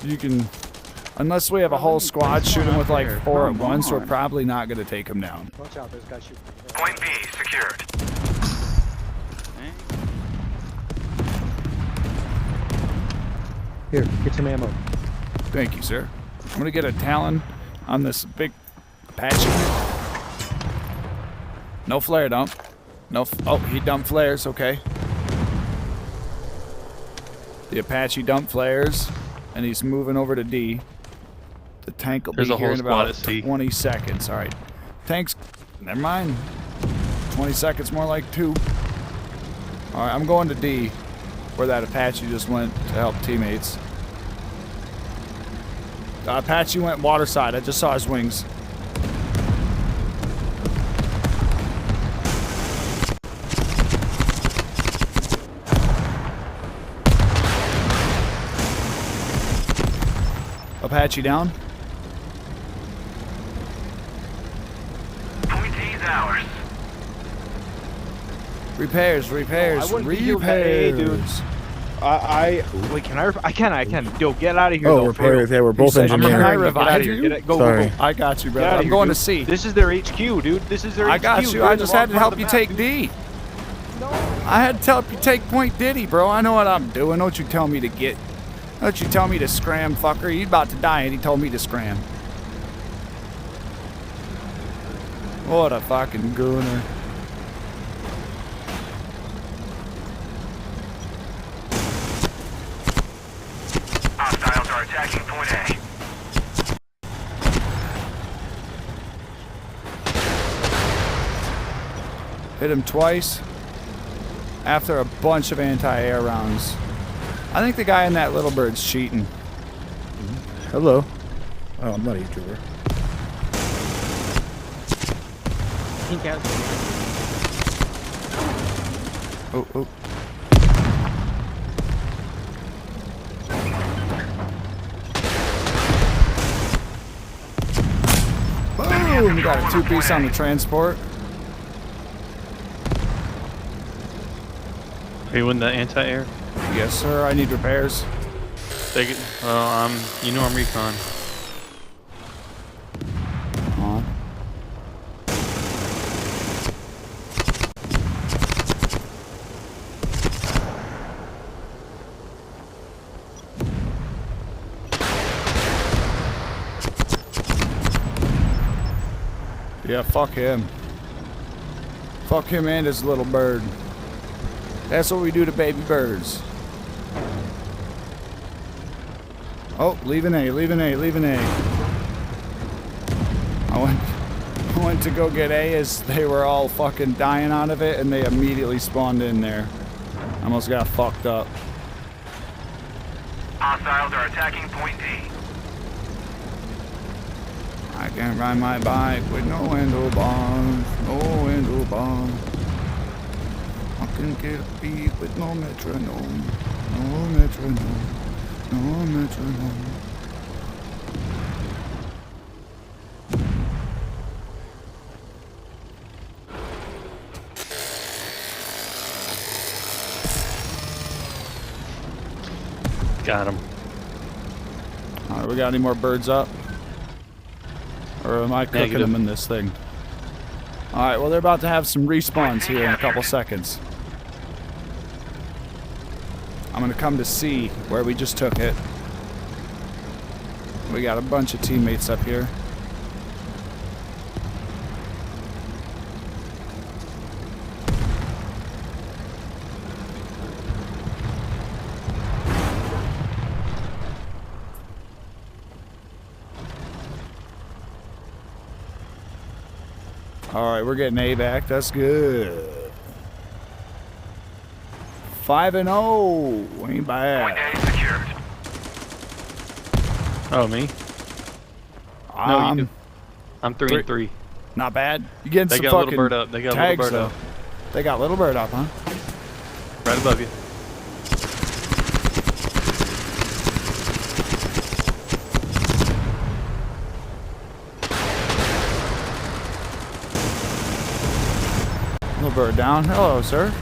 You can, unless we have a whole squad shooting with like 4 at once, we're probably not gonna take him down. Watch out, there's guys shooting. Point B secured. Here, get some ammo. Thank you, sir. I'm gonna get a Talon on this big Apache. No flare dump. No. Oh, he dumped flares. Okay. The Apache dumped flares, and he's moving over to D. The tank will be here in about 20 seconds. All right. Tanks. Never mind. 20 seconds, more like 2. All right, I'm going to D, where that Apache just went to help teammates. Apache went water side. I just saw his wings. Apache down. Point D's ours. Repairs. I wouldn't be here with that A, dude. Wait, can I can. Yo, get out of here. Oh, repairs. Yeah, we're both Can I engineers. revive you? Go, Sorry. go. I got you, Get brother. out of I'm here, going dude. to C. This is their HQ, dude. This is their HQ. I got you. You're I in the just had to wrong help part you of the take map, D. No. I had to help you take Point Diddy, bro. I know what I'm doing. Don't you tell me to get. Don't you tell me to scram, fucker. He's about to die, and he told me to scram. What a fucking gooner. Hostiles are attacking point A. Hit him twice after a bunch of anti-air rounds. I think the guy in that little bird's cheating. Hello. Oh, I'm not a YouTuber. Pink out. Oh. Boom! We got a 2-piece on the transport. Are you in the anti-air? Yes, sir. I need repairs. Take it. Well, you know I'm recon. On. Yeah, fuck him. Fuck him and his little bird. That's what we do to baby birds. Oh, leaving A. I went to go get A as they were all fucking dying out of it, and they immediately spawned in there. I almost got fucked up. Hostiles are attacking point D. I can't ride my bike with no handlebars, I can get a beat with no metronome. Got him. Alright, we got any more birds up? Or am I cooking Negative. them in this thing? Alright, well they're about to have some respawns here in a couple seconds. I'm gonna come to C, where we just took it. We got a bunch of teammates up here. Alright, we're getting A back. That's good. 5-0. Ain't Point bad. A secured. Oh, me? No, you do. I'm 3 and 3. Not bad. You getting They some got a fucking little bird up. They got a tags, little bird though. up. They got little bird up, huh? Right above you. Little bird down. Hello, sir.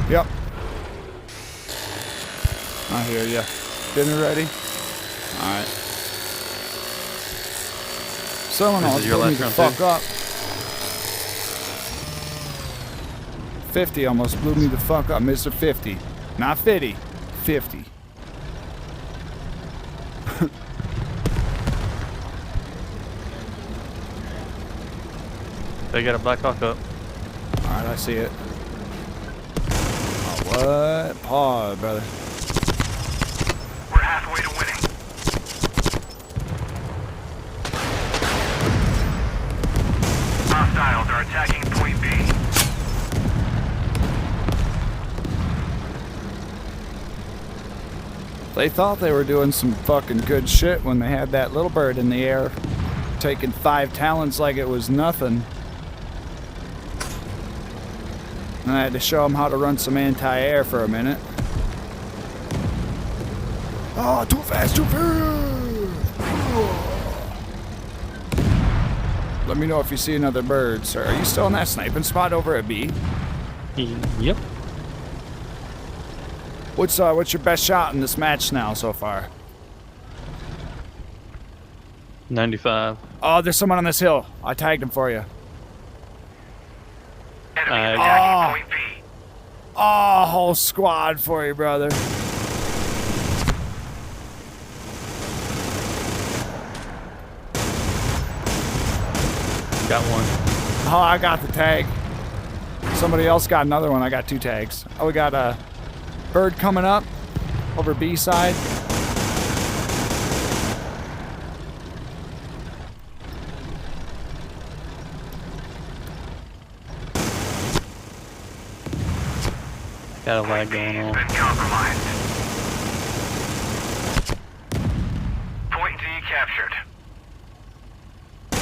Yep. I hear ya. Dinner ready? Alright. Someone This else is your blew me last the round, fuck up. 50 almost blew me the fuck up. Mr. 50. Not 50. 50. They got a Black Hawk up. Alright, I see it. Oh, what? Pause, brother. We're halfway to winning. Hostiles are attacking point B. They thought they were doing some fucking good shit when they had that little bird in the air, taking 5 talents like it was nothing. And I had to show them how to run some anti-air for a minute. Oh, too fast, too fast! Let me know if you see another bird, sir. Are you still in that sniping spot over at B? Yep. What's your best shot in this match now so far? 95. Oh, there's someone on this hill. I tagged him for you. Enemy attacking point B. Oh, whole squad for you, brother. Got one. Oh, I got the tag. Somebody else got another one. I got 2 tags. Oh, we got a bird coming up over B side. Got a lag going on. Been compromised. Point D captured.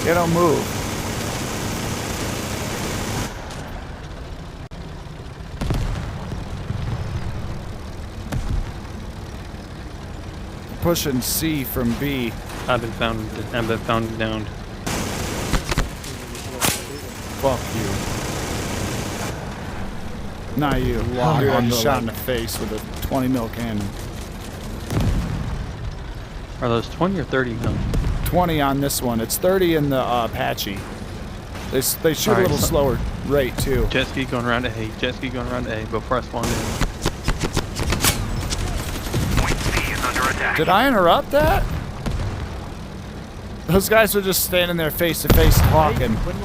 They don't move. Pushing C from B. I've been found and downed. Fuck you. Not you. Dude, I just shot in the face with a 20 mil cannon. Are those 20 or 30 mil? 20 on this one. It's 30 in the Apache. They shoot All right, a little so- slower rate too. Jet ski going around A. Jet ski going around A before I spawn in. Point C is under attack. Did I interrupt that? Those guys were just standing there face to face talking. Point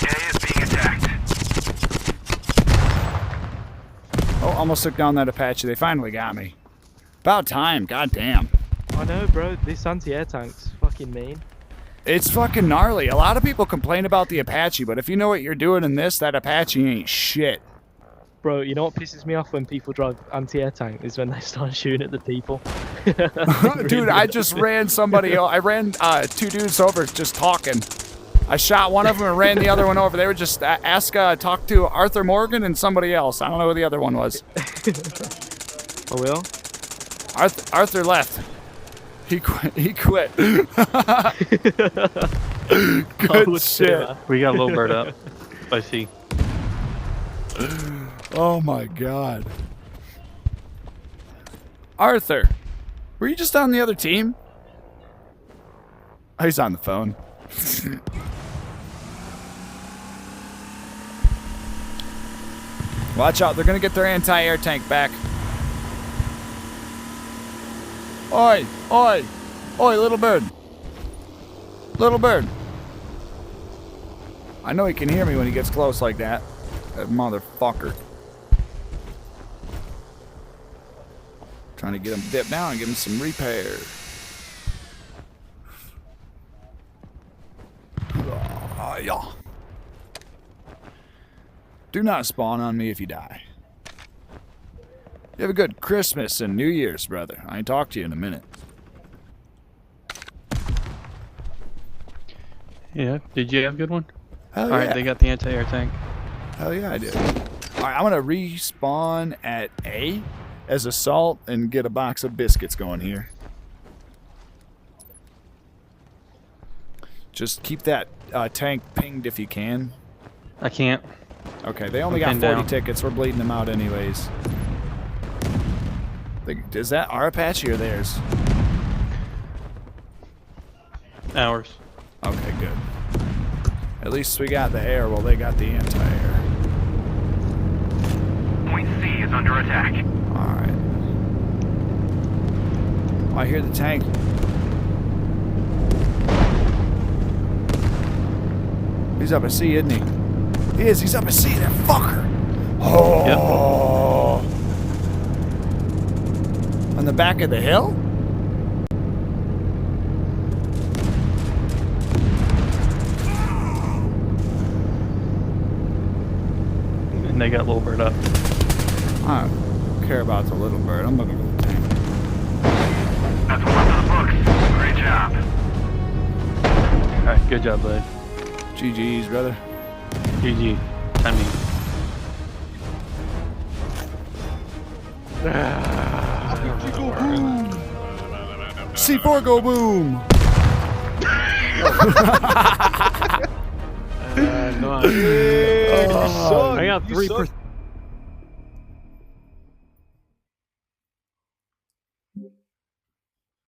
A is being attacked. Oh, almost took down that Apache. They finally got me. About time. Goddamn. I know, bro. This anti-air tank's fucking mean. It's fucking gnarly. A lot of people complain about the Apache, but if you know what you're doing in this, that Apache ain't shit. Bro, you know what pisses me off when people drive anti-air tank is when they start shooting at the people. Dude, I just ran somebody. I ran 2 dudes over just talking. I shot one of them and ran the other one over. They were just talk to Arthur Morgan and somebody else. I don't know who the other one was. I will. Arthur left. He quit. Good shit. We got a little bird up. I see. Oh my god. Arthur, were you just on the other team? Oh, he's on the phone. Watch out, they're gonna get their anti-air tank back. Oi, oi, oi, little bird. Little bird. I know he can hear me when he gets close like that. That motherfucker. Trying to get him dipped down and give him some repair. Yeah. Do not spawn on me if you die. You have a good Christmas and New Year's, brother. I ain't talk to you in a minute. Yeah. Did you have a good one? Hell yeah. Alright, they got the anti-air tank. Hell yeah, I did. Alright, I'm gonna respawn at A as assault and get a box of biscuits going here. Just keep that tank pinged if you can. I can't. Okay, they only I'm got 40 pinned down. tickets. We're bleeding them out anyways. Is that our Apache or theirs? Ours. Okay, good. At least we got the air while they got the anti-air. Point C is under attack. Alright. Oh, I hear the tank. He's up at C, isn't he? He is. He's up at C, that fucker. Oh. Yep. On the back of the hill? And they got little bird up. I don't care about the little bird. I'm looking for the tank. That's one for the books. Great job. Alright, good job, bud. GG's, brother. GG. Time to eat. C4 go boom! I got 3%.